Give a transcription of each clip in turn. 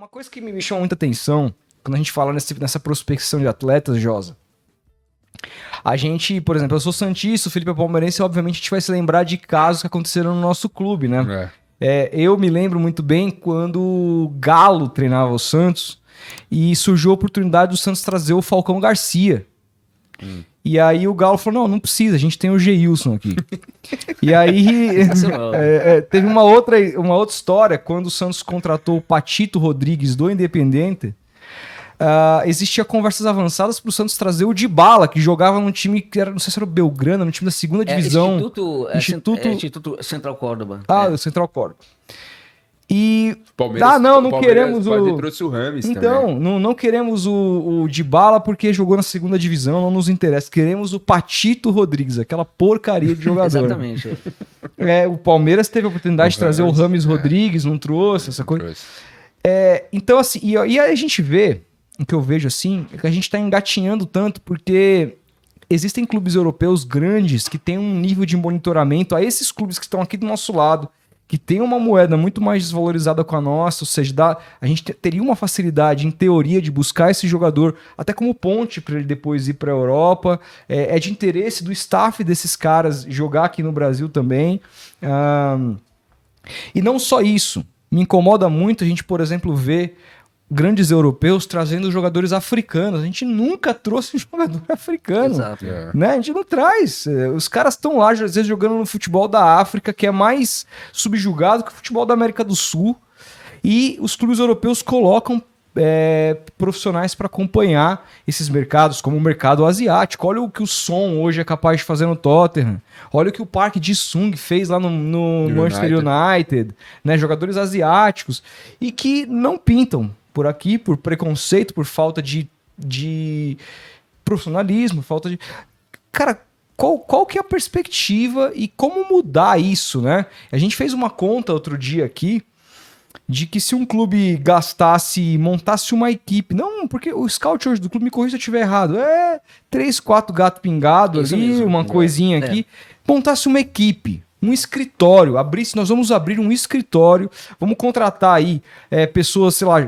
Uma coisa que me chama muita atenção, quando a gente fala nessa prospecção de atletas, Josa, a gente, por exemplo, eu sou santista, o Felipe é palmeirense, obviamente a gente vai se lembrar de casos que aconteceram no nosso clube, né? Eu me lembro muito bem quando o Galo treinava o Santos e surgiu a oportunidade do Santos trazer o Falcão Garcia. E aí o Galo falou, não precisa, a gente tem o Geilson aqui. E aí teve uma outra história, quando o Santos contratou o Patito Rodrigues do Independente, existia conversas avançadas para o Santos trazer o Dybala, que jogava num time que era, não sei se era o Belgrano, no time da segunda divisão. Instituto Central Córdoba. O Central Córdoba. E Palmeiras, não queremos quase trouxe o Rames então, também. não queremos o Dybala porque jogou na segunda divisão, não nos interessa. Queremos o Patito Rodrigues, aquela porcaria de jogador. Exatamente. O Palmeiras teve a oportunidade de trazer o Rames Rodrigues, não trouxe essa coisa. Então, assim, e aí a gente vê, o que eu vejo assim, é que a gente tá engatinhando tanto porque existem clubes europeus grandes que têm um nível de monitoramento a esses clubes que estão aqui do nosso lado, que tem uma moeda muito mais desvalorizada com a nossa, ou seja, a gente teria uma facilidade, em teoria, de buscar esse jogador até como ponte para ele depois ir para a Europa. É de interesse do staff desses caras jogar aqui no Brasil também. E não só isso. Me incomoda muito a gente, por exemplo, ver grandes europeus trazendo jogadores africanos. A gente nunca trouxe um jogador africano. Exato. Né? A gente não traz. Os caras estão lá, às vezes, jogando no futebol da África, que é mais subjugado que o futebol da América do Sul. E os clubes europeus colocam profissionais para acompanhar esses mercados, como o mercado asiático. Olha o que o Son hoje é capaz de fazer no Tottenham. Olha o que o Park Ji-sung fez lá no Manchester United. Né? Jogadores asiáticos. E que não pintam por aqui, por preconceito, por falta de profissionalismo, falta de... Cara, qual que é a perspectiva e como mudar isso, né? A gente fez uma conta outro dia aqui de que se um clube montasse uma equipe... Não, porque o scout hoje do clube, me corrija se eu estiver errado, 3, 4 gato pingado ali, mesmo. Uma coisinha aqui. Montasse uma equipe, um escritório, nós vamos abrir um escritório, vamos contratar aí pessoas, sei lá,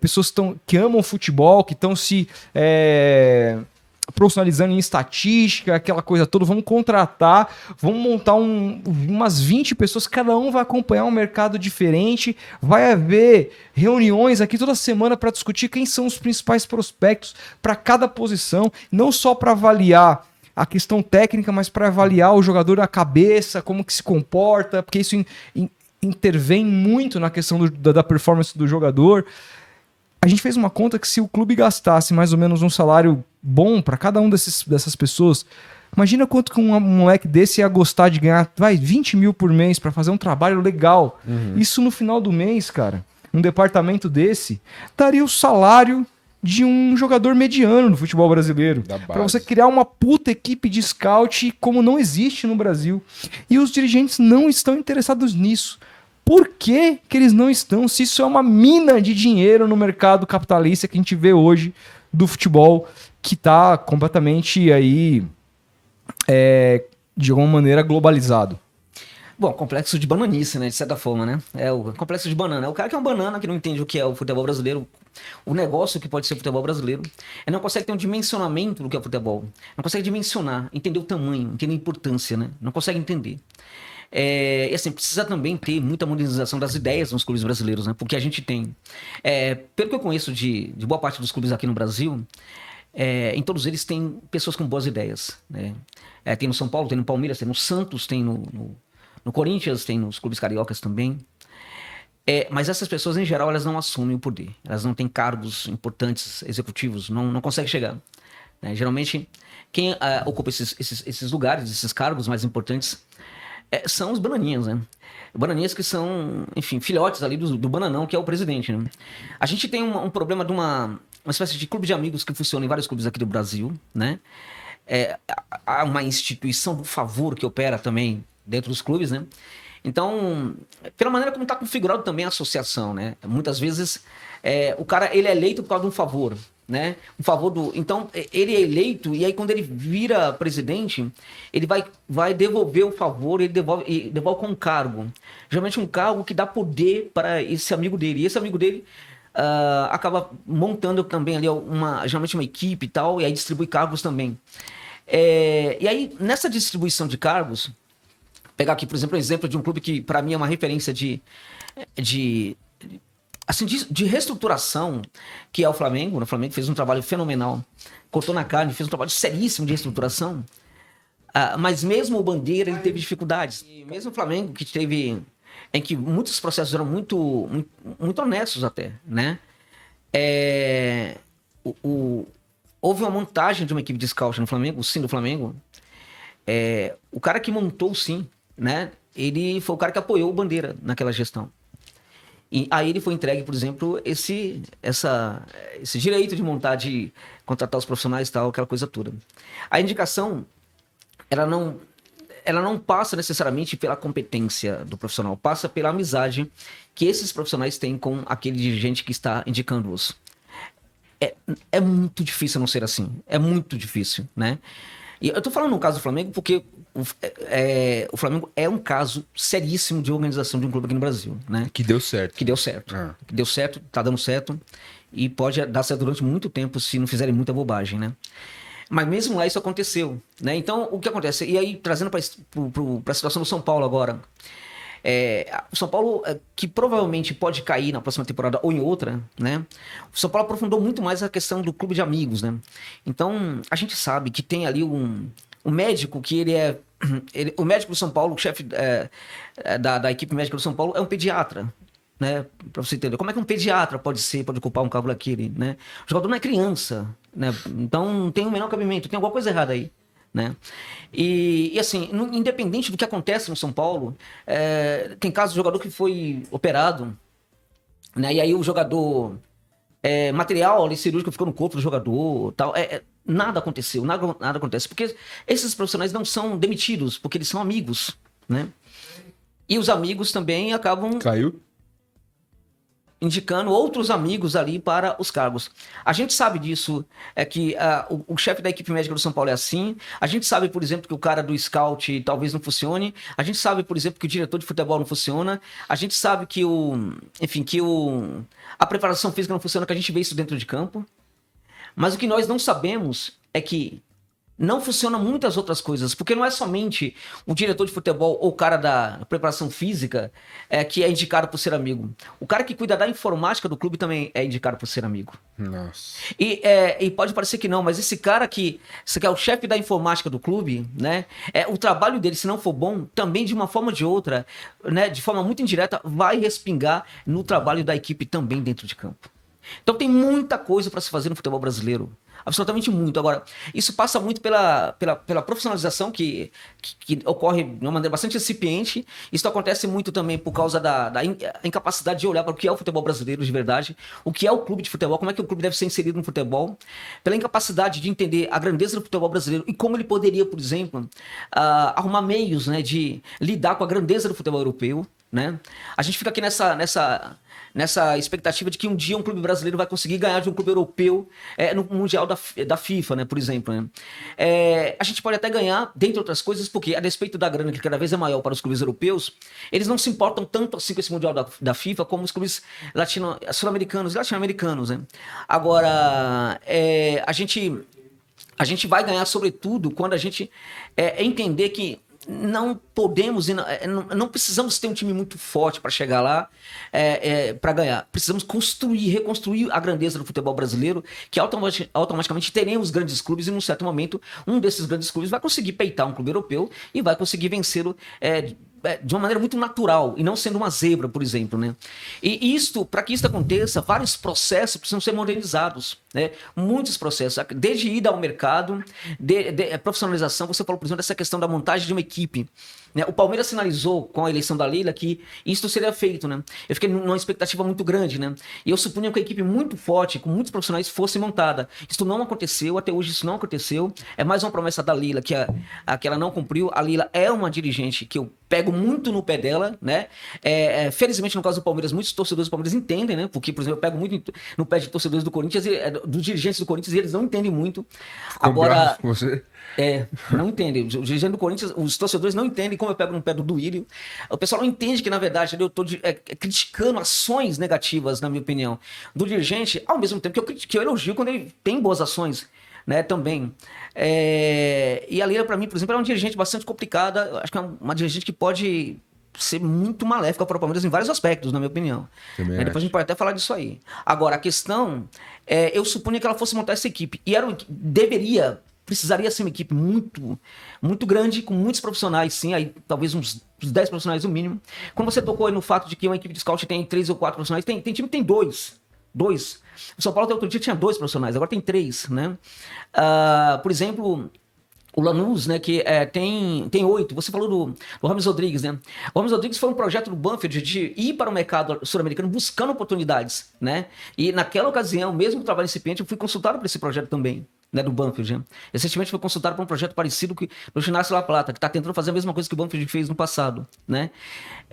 pessoas que amam futebol, que estão se profissionalizando em estatística, aquela coisa toda, vamos contratar, vamos montar umas 20 pessoas, cada um vai acompanhar um mercado diferente, vai haver reuniões aqui toda semana para discutir quem são os principais prospectos para cada posição, não só para avaliar a questão técnica, mas para avaliar o jogador na cabeça, como que se comporta, porque isso intervém muito na questão da performance do jogador. A gente fez uma conta que se o clube gastasse mais ou menos um salário bom para cada um dessas pessoas, imagina quanto que um moleque desse ia gostar de ganhar 20 mil por mês para fazer um trabalho legal. Isso no final do mês, cara, um departamento desse, daria o salário de um jogador mediano no futebol brasileiro. Para você criar uma puta equipe de scout como não existe no Brasil. E os dirigentes não estão interessados nisso. Por que eles não estão? Se isso é uma mina de dinheiro no mercado capitalista que a gente vê hoje do futebol, que está completamente aí, de alguma maneira, globalizado. Bom, complexo de bananice, né? De certa forma, né? É o complexo de banana. É o cara que é um banana, que não entende o que é o futebol brasileiro, o negócio que pode ser o futebol brasileiro. Ele não consegue ter um dimensionamento do que é o futebol. Não consegue dimensionar, entender o tamanho, entender a importância, né? Não consegue entender. E assim, precisa também ter muita modernização das ideias nos clubes brasileiros, né? Porque a gente tem, pelo que eu conheço de boa parte dos clubes aqui no Brasil, em todos eles tem pessoas com boas ideias, né? Tem no São Paulo, tem no Palmeiras, tem no Santos, tem no Corinthians, tem nos clubes cariocas também. Mas essas pessoas, em geral, elas não assumem o poder. Elas não têm cargos importantes, executivos, não conseguem chegar. Né? Geralmente, quem ocupa esses lugares, esses cargos mais importantes, são os bananinhas, né? Bananinhas que são, enfim, filhotes ali do bananão, que é o presidente, né? A gente tem um problema de uma espécie de clube de amigos que funciona em vários clubes aqui do Brasil, né? Há uma instituição do favor que opera também dentro dos clubes, né? Então, pela maneira como está configurado também a associação, né? Muitas vezes, o cara, ele é eleito por causa de um favor, né? Um favor Então, ele é eleito e aí quando ele vira presidente, ele vai devolver o favor, ele devolve com um cargo. Geralmente um cargo que dá poder para esse amigo dele. E esse amigo dele acaba montando também ali geralmente uma equipe e tal, e aí distribui cargos também. E aí, nessa distribuição de cargos, pegar aqui, por exemplo, um exemplo de um clube que, para mim, é uma referência assim, de reestruturação, que é o Flamengo. O Flamengo fez um trabalho fenomenal, cortou na carne, fez um trabalho seríssimo de reestruturação, mas mesmo o Bandeira, ele teve dificuldades. E mesmo o Flamengo, que teve... em que muitos processos eram muito, muito, muito honestos até, né? Houve uma montagem de uma equipe de scout no Flamengo, o Sim do Flamengo. O cara que montou o Sim, né? Ele foi o cara que apoiou o Bandeira naquela gestão. E aí ele foi entregue, por exemplo, esse direito de montar, de contratar os profissionais e tal, aquela coisa toda. A indicação, ela não passa necessariamente pela competência do profissional, passa pela amizade que esses profissionais têm com aquele dirigente que está indicando-os. É muito difícil não ser assim. É muito difícil, né? E eu tô falando no caso do Flamengo porque o Flamengo é um caso seríssimo de organização de um clube aqui no Brasil, né? Que deu certo. Que deu certo. Que deu certo, tá dando certo. E pode dar certo durante muito tempo se não fizerem muita bobagem, né? Mas mesmo lá isso aconteceu, né? Então, o que acontece? E aí, trazendo para a situação do São Paulo agora. O São Paulo, que provavelmente pode cair na próxima temporada ou em outra, né? O São Paulo aprofundou muito mais a questão do clube de amigos, né? Então, a gente sabe que tem ali um médico que o médico do São Paulo, o chefe da equipe médica do São Paulo, é um pediatra, né? Para você entender. Como é que um pediatra pode ocupar um cargo daquele, né? O jogador não é criança, né? Então, não tem o menor cabimento, tem alguma coisa errada aí. Né? E assim, independente do que acontece no São Paulo, tem casos de jogador que foi operado, né? E aí o jogador, material ali, cirúrgico ficou no corpo do jogador, tal. Nada aconteceu, nada acontece, porque esses profissionais não são demitidos, porque eles são amigos, né? E os amigos também acabam indicando outros amigos ali para os cargos. A gente sabe disso, que o chefe da equipe médica do São Paulo é assim. A gente sabe, por exemplo, que o cara do scout talvez não funcione. A gente sabe, por exemplo, que o diretor de futebol não funciona. A gente sabe que a preparação física não funciona, que a gente vê isso dentro de campo. Mas o que nós não sabemos é que não funciona muitas outras coisas, porque não é somente o diretor de futebol ou o cara da preparação física que é indicado por ser amigo. O cara que cuida da informática do clube também é indicado por ser amigo. Nossa. E pode parecer que não, mas esse cara que é o chefe da informática do clube, né? O trabalho dele, se não for bom, também de uma forma ou de outra, né, de forma muito indireta, vai respingar no trabalho da equipe também dentro de campo. Então tem muita coisa para se fazer no futebol brasileiro. Absolutamente muito. Agora, isso passa muito pela profissionalização que ocorre de uma maneira bastante incipiente. Isso acontece muito também por causa da incapacidade de olhar para o que é o futebol brasileiro de verdade, o que é o clube de futebol, como é que o clube deve ser inserido no futebol, pela incapacidade de entender a grandeza do futebol brasileiro e como ele poderia, por exemplo, arrumar meios, né, de lidar com a grandeza do futebol europeu, né? A gente fica aqui nessa expectativa de que um dia um clube brasileiro vai conseguir ganhar de um clube europeu no Mundial da FIFA, né, por exemplo. Né? A gente pode até ganhar, dentre outras coisas, porque a despeito da grana que cada vez é maior para os clubes europeus, eles não se importam tanto assim com esse Mundial da FIFA como os clubes sul-americanos e latino-americanos. Né? Agora, a gente vai ganhar sobretudo quando a gente entender que não podemos, não precisamos ter um time muito forte para chegar lá, para ganhar. Precisamos reconstruir a grandeza do futebol brasileiro, que automaticamente teremos grandes clubes e, num certo momento, um desses grandes clubes vai conseguir peitar um clube europeu e vai conseguir vencê-lo de uma maneira muito natural e não sendo uma zebra, por exemplo, né? E para que isso aconteça, vários processos precisam ser modernizados, né? Muitos processos, desde ida ao mercado, profissionalização. Você falou, por exemplo, dessa questão da montagem de uma equipe, né? O Palmeiras sinalizou com a eleição da Leila que isso seria feito, né? Eu fiquei numa expectativa muito grande, né? E eu supunha que a equipe muito forte, com muitos profissionais, fosse montada. Isso não aconteceu, até hoje isso não aconteceu. É mais uma promessa da Leila que ela não cumpriu. A Leila é uma dirigente que eu pego muito no pé dela, né? Felizmente, no caso do Palmeiras, muitos torcedores do Palmeiras entendem, né? Porque, por exemplo, eu pego muito no pé de torcedores do Corinthians e dos dirigentes do Corinthians e eles não entendem muito. Ficou Agora, bravo com você? não entendem. Os dirigentes do Corinthians, os torcedores não entendem como eu pego no pé do Duílio. O pessoal não entende que, na verdade, eu estou criticando ações negativas, na minha opinião, do dirigente, ao mesmo tempo que eu elogio quando ele tem boas ações, né, também. E a Leila, para mim, por exemplo, é uma dirigente bastante complicada. Acho que é uma dirigente que pode ser muito maléfica para o Palmeiras em vários aspectos, na minha opinião. Depois a gente pode até falar disso aí. Agora, a questão eu supunha que ela fosse montar essa equipe. E precisaria ser uma equipe muito, muito grande, com muitos profissionais, sim, aí talvez uns 10 profissionais no mínimo. Quando você tocou aí no fato de que uma equipe de scout tem 3 ou 4 profissionais, tem time que tem dois. O São Paulo até outro dia tinha 2 profissionais, agora tem 3, né? Por exemplo, o Lanús, né, que tem 8. Você falou do Rames Rodrigues, né? O Rames Rodrigues foi um projeto do Banfield de ir para o mercado sul-americano buscando oportunidades, né? E naquela ocasião, mesmo que trabalho incipiente, eu fui consultado por esse projeto também, né, do Banfield, né? Recentemente foi consultado para um projeto parecido do Ginásio La Plata, que está tentando fazer a mesma coisa que o Banfield fez no passado, né?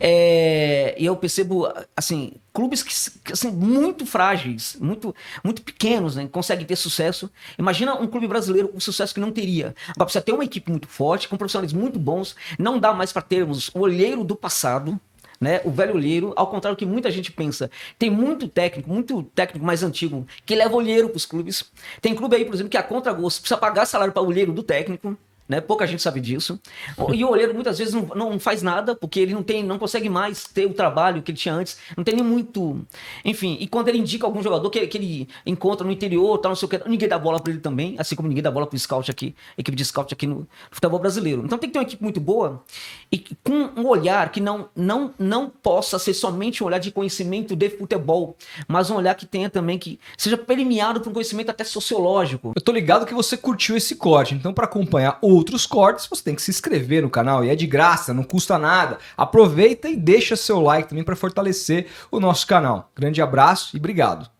E eu percebo, assim, clubes que são muito frágeis, muito, muito pequenos, né, conseguem ter sucesso. Imagina um clube brasileiro com sucesso que não teria. Agora precisa ter uma equipe muito forte, com profissionais muito bons. Não dá mais para termos o olheiro do passado, né, o velho olheiro, ao contrário do que muita gente pensa. Tem muito técnico mais antigo que leva olheiro para os clubes. Tem clube aí, por exemplo, que a contragosto precisa pagar salário para o olheiro do técnico, né? Pouca gente sabe disso. E o olheiro muitas vezes não faz nada, porque ele não consegue mais ter o trabalho que ele tinha antes, não tem nem muito. Enfim, e quando ele indica algum jogador que ele encontra no interior, tal, não sei o que, ninguém dá bola para ele também, assim como ninguém dá bola para o scout aqui, equipe de scout aqui no futebol brasileiro. Então tem que ter uma equipe muito boa e com um olhar que não possa ser somente um olhar de conhecimento de futebol, mas um olhar que tenha também, que seja permeado por um conhecimento até sociológico. Eu tô ligado que você curtiu esse corte, então para acompanhar outros cortes, você tem que se inscrever no canal, e é de graça, não custa nada. Aproveita e deixa seu like também para fortalecer o nosso canal. Grande abraço e obrigado.